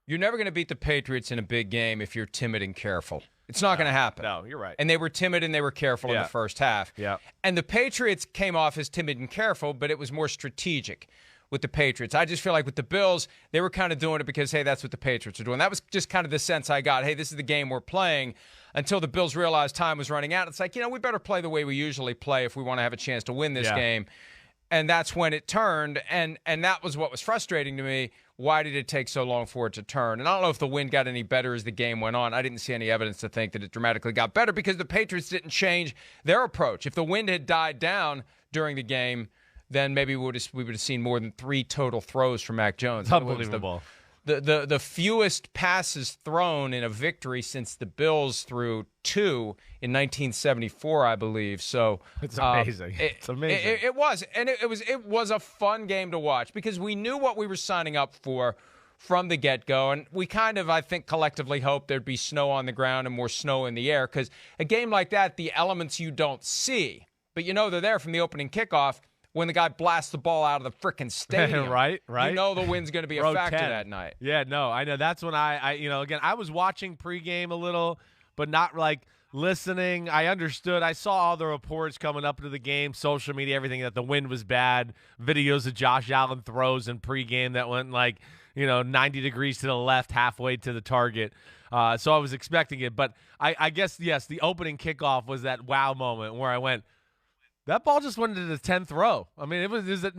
You're never going to beat the Patriots in a big game if you're timid and careful. It's not going to happen. No, you're right. And they were timid and they were careful in the first half. Yeah. And the Patriots came off as timid and careful, but it was more strategic with the Patriots. I just feel like with the Bills, they were kind of doing it because, hey, that's what the Patriots are doing. That was just kind of the sense I got. Hey, this is the game we're playing, until the Bills realized time was running out. It's like, we better play the way we usually play if we want to have a chance to win this game. And that's when it turned, and that was what was frustrating to me. Why did it take so long for it to turn? And I don't know if the wind got any better as the game went on. I didn't see any evidence to think that it dramatically got better because the Patriots didn't change their approach. If the wind had died down during the game, then maybe we would have seen more than 3 total throws from Mac Jones. Unbelievable. The fewest passes thrown in a victory since the Bills threw 2 in 1974, I believe. So it's amazing. It's amazing. It was, and it was a fun game to watch because we knew what we were signing up for from the get-go, and we kind of, I think, collectively hoped there'd be snow on the ground and more snow in the air because a game like that, the elements you don't see, but they're there from the opening kickoff. When the guy blasts the ball out of the frickin' stadium. right. You know the wind's going to be a factor 10. that night. Yeah, no, I know. That's when again, I was watching pregame a little, but not like listening. I understood. I saw all the reports coming up to the game, social media, everything, that the wind was bad, videos of Josh Allen throws in pregame that went 90 degrees to the left, halfway to the target. So I was expecting it. But I guess, yes, the opening kickoff was that wow moment where I went, that ball just went into the 10th row. I mean, it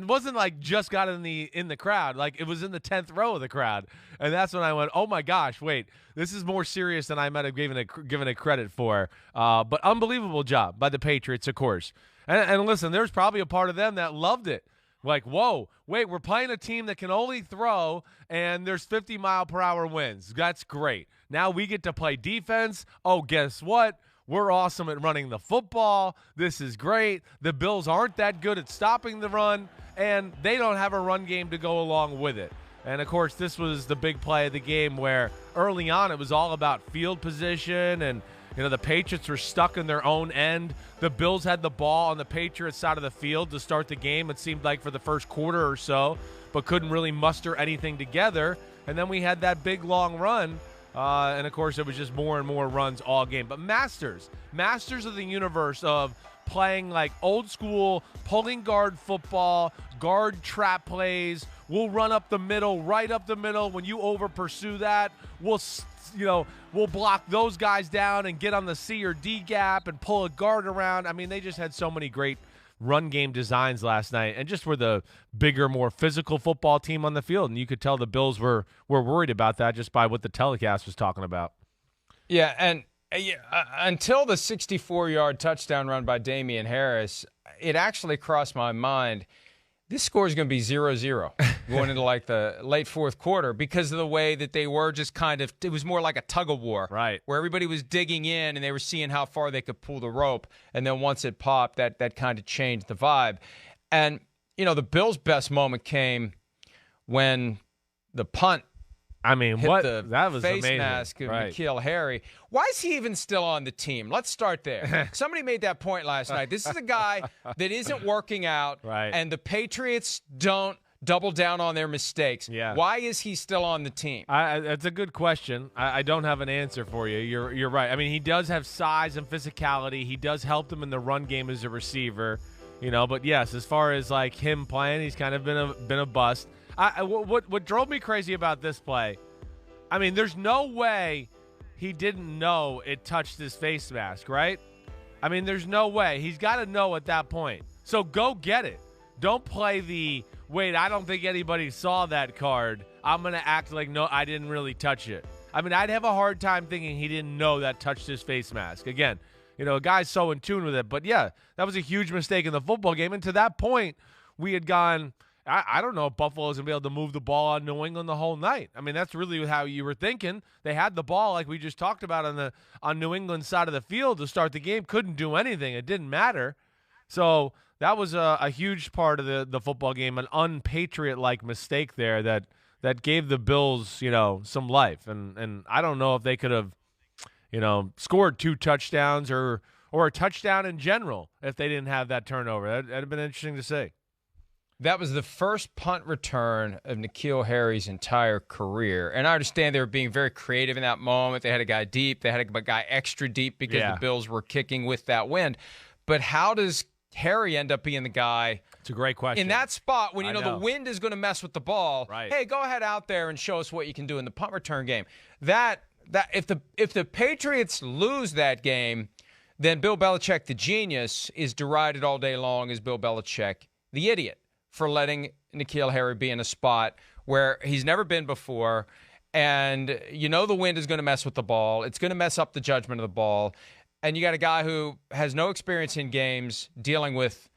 wasn't like just got in the crowd. Like, it was in the 10th row of the crowd. And that's when I went, oh, my gosh, wait, this is more serious than I might have given it credit for. But unbelievable job by the Patriots, of course. And listen, there's probably a part of them that loved it. Like, whoa, wait, we're playing a team that can only throw, and there's 50-mile-per-hour winds. That's great. Now we get to play defense. Oh, guess what? We're awesome at running the football. This is great. The Bills aren't that good at stopping the run, and they don't have a run game to go along with it. And, of course, this was the big play of the game where early on it was all about field position, and, the Patriots were stuck in their own end. The Bills had the ball on the Patriots side of the field to start the game, it seemed like, for the first quarter or so, but couldn't really muster anything together. And then we had that big, long run. And, of course, it was just more and more runs all game. But masters of the universe of playing like old school pulling guard football, guard trap plays. We'll run up the middle, right up the middle. When you over pursue that, we'll block those guys down and get on the C or D gap and pull a guard around. I mean, they just had so many great run game designs last night, and just were the bigger, more physical football team on the field. And you could tell the Bills were worried about that just by what the telecast was talking about. Yeah, and until the 64-yard touchdown run by Damian Harris, it actually crossed my mind, this score is going to be 0-0 going into like the late fourth quarter because of the way that they were just kind of, it was more like a tug of war. Right. Where everybody was digging in and they were seeing how far they could pull the rope. And then once it popped, that kind of changed the vibe. And, the Bills' best moment came when the punt hit that was face amazing. mask of Right. N'Keal Harry. Why is he even still on the team? Let's start there. Somebody made that point last night. This is a guy that isn't working out, right, and the Patriots don't double down on their mistakes. Yeah. Why is he still on the team? That's a good question. I don't have an answer for you. You're right. I mean, he does have size and physicality. He does help them in the run game as a receiver, But yes, as far as like him playing, he's kind of been a bust. What drove me crazy about this play, I mean, there's no way he didn't know it touched his face mask, right? I mean, there's no way. He's got to know at that point. So go get it. Don't play the, wait, I don't think anybody saw that card. I'm going to act like, no, I didn't really touch it. I mean, I'd have a hard time thinking he didn't know that touched his face mask. Again, a guy's so in tune with it. But, yeah, that was a huge mistake in the football game. And to that point, we had gone, I don't know if Buffalo's going to be able to move the ball on New England the whole night. I mean, that's really how you were thinking. They had the ball, like we just talked about, on New England's side of the field to start the game. Couldn't do anything. It didn't matter. So that was a huge part of the football game, an un-Patriot-like mistake there that gave the Bills, some life. And I don't know if they could have, scored 2 touchdowns or a touchdown in general if they didn't have that turnover. That'd have been interesting to see. That was the first punt return of N'Keal Harry's entire career. And I understand they were being very creative in that moment. They had a guy deep. They had a guy extra deep because the Bills were kicking with that wind. But how does Harry end up being the guy? It's a great question. In that spot when you know the wind is going to mess with the ball, right. Hey, go ahead out there and show us what you can do in the punt return game. That if the Patriots lose that game, then Bill Belichick, the genius, is derided all day long as Bill Belichick, the idiot, for letting N'Keal Harry be in a spot where he's never been before. And you know the wind is going to mess with the ball. It's going to mess up the judgment of the ball. And you got a guy who has no experience in games dealing with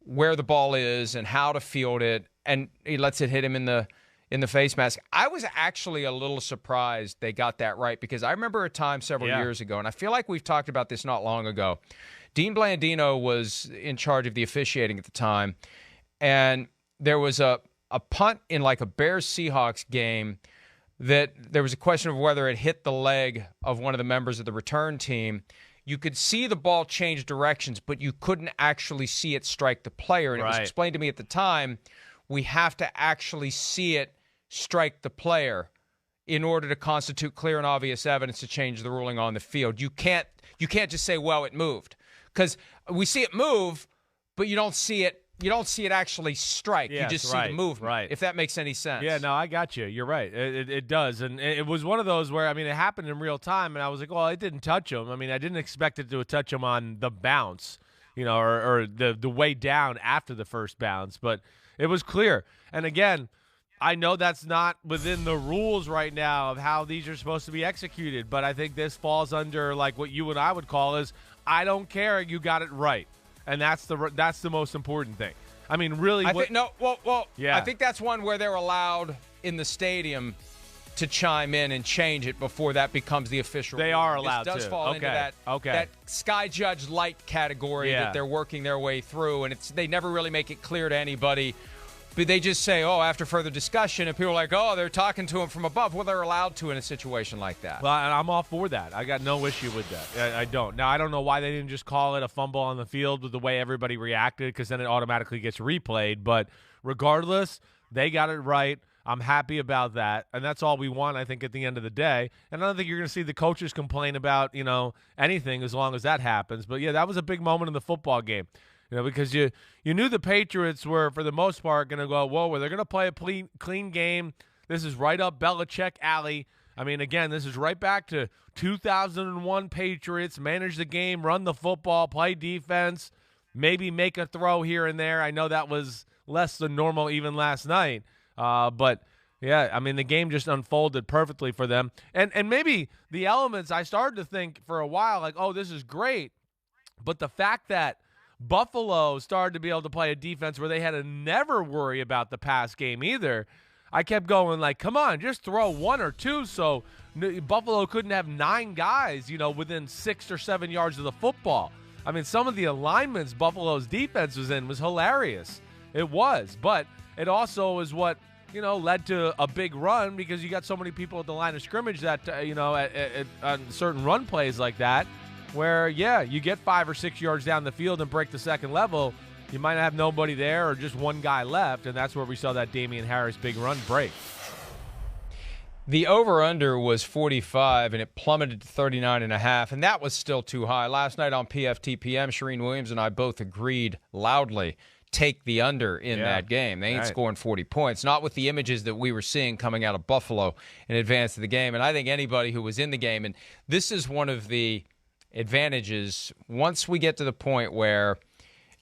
where the ball is and how to field it, and he lets it hit him in the face mask. I was actually a little surprised they got that right, because I remember a time several years ago, and I feel like we've talked about this not long ago. Dean Blandino was in charge of the officiating at the time, and there was a punt in like a Bears-Seahawks game that there was a question of whether it hit the leg of one of the members of the return team. You could see the ball change directions, but you couldn't actually see it strike the player. And it was explained to me at the time, we have to actually see it strike the player in order to constitute clear and obvious evidence to change the ruling on the field. You can't just say, well, it moved. Because we see it move, but you don't see it actually strike. Yes, you just see the movement, if that makes any sense. Yeah, no, I got you. You're right. It does. And it was one of those where, I mean, it happened in real time, and I was like, well, it didn't touch him. I mean, I didn't expect it to touch him on the bounce, or the way down after the first bounce. But it was clear. And, again, I know that's not within the rules right now of how these are supposed to be executed, but I think this falls under, like, what you and I would call is, I don't care, you got it right. And that's the most important thing. I mean, really. I think that's one where they're allowed in the stadium to chime in and change it before that becomes the official. They are allowed to. It does fall into that Sky Judge light category that they're working their way through, and they never really make it clear to anybody. But they just say, after further discussion, and people are like, they're talking to him from above. Well, they're allowed to in a situation like that. Well, and I'm all for that. I got no issue with that. I don't. Now, I don't know why they didn't just call it a fumble on the field with the way everybody reacted, because then it automatically gets replayed. But regardless, they got it right. I'm happy about that, and that's all we want, I think, at the end of the day. And I don't think you're going to see the coaches complain about, anything as long as that happens. But, yeah, that was a big moment in the football game. Because you knew the Patriots were, for the most part, going to go, they're going to play a clean game. This is right up Belichick alley. I mean, again, this is right back to 2001 Patriots. Manage the game, run the football, play defense, maybe make a throw here and there. I know that was less than normal even last night. But, yeah, I mean, the game just unfolded perfectly for them. And maybe the elements, I started to think for a while, like, this is great. But the fact that Buffalo started to be able to play a defense where they had to never worry about the pass game either. I kept going like, come on, just throw one or two so Buffalo couldn't have 9 guys, within 6 or 7 yards of the football. I mean, some of the alignments Buffalo's defense was in was hilarious. It was, but it also is what, led to a big run, because you got so many people at the line of scrimmage that, on certain run plays like that, where, you get 5 or 6 yards down the field and break the second level, you might have nobody there or just one guy left, and that's where we saw that Damian Harris big run break. The over-under was 45, and it plummeted to 39.5, and that was still too high. Last night on PFTPM, Shireen Williams and I both agreed loudly, take the under in that game. They ain't scoring 40 points, not with the images that we were seeing coming out of Buffalo in advance of the game. And I think anybody who was in the game, and this is one of the advantages once we get to the point where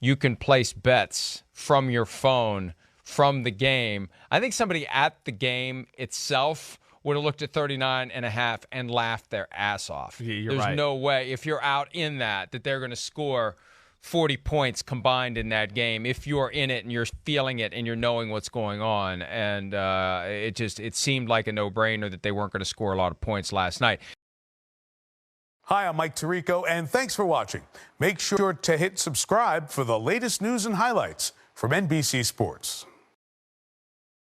you can place bets from your phone from the game. I think somebody at the game itself would have looked at 39.5 and laughed their ass off. Yeah, There's no way, if you're out in that they're going to score 40 points combined in that game if you're in it and you're feeling it and you're knowing what's going on. And it seemed like a no-brainer that they weren't going to score a lot of points last night. Hi, I'm Mike Tirico, and thanks for watching. Make sure to hit subscribe for the latest news and highlights from NBC Sports.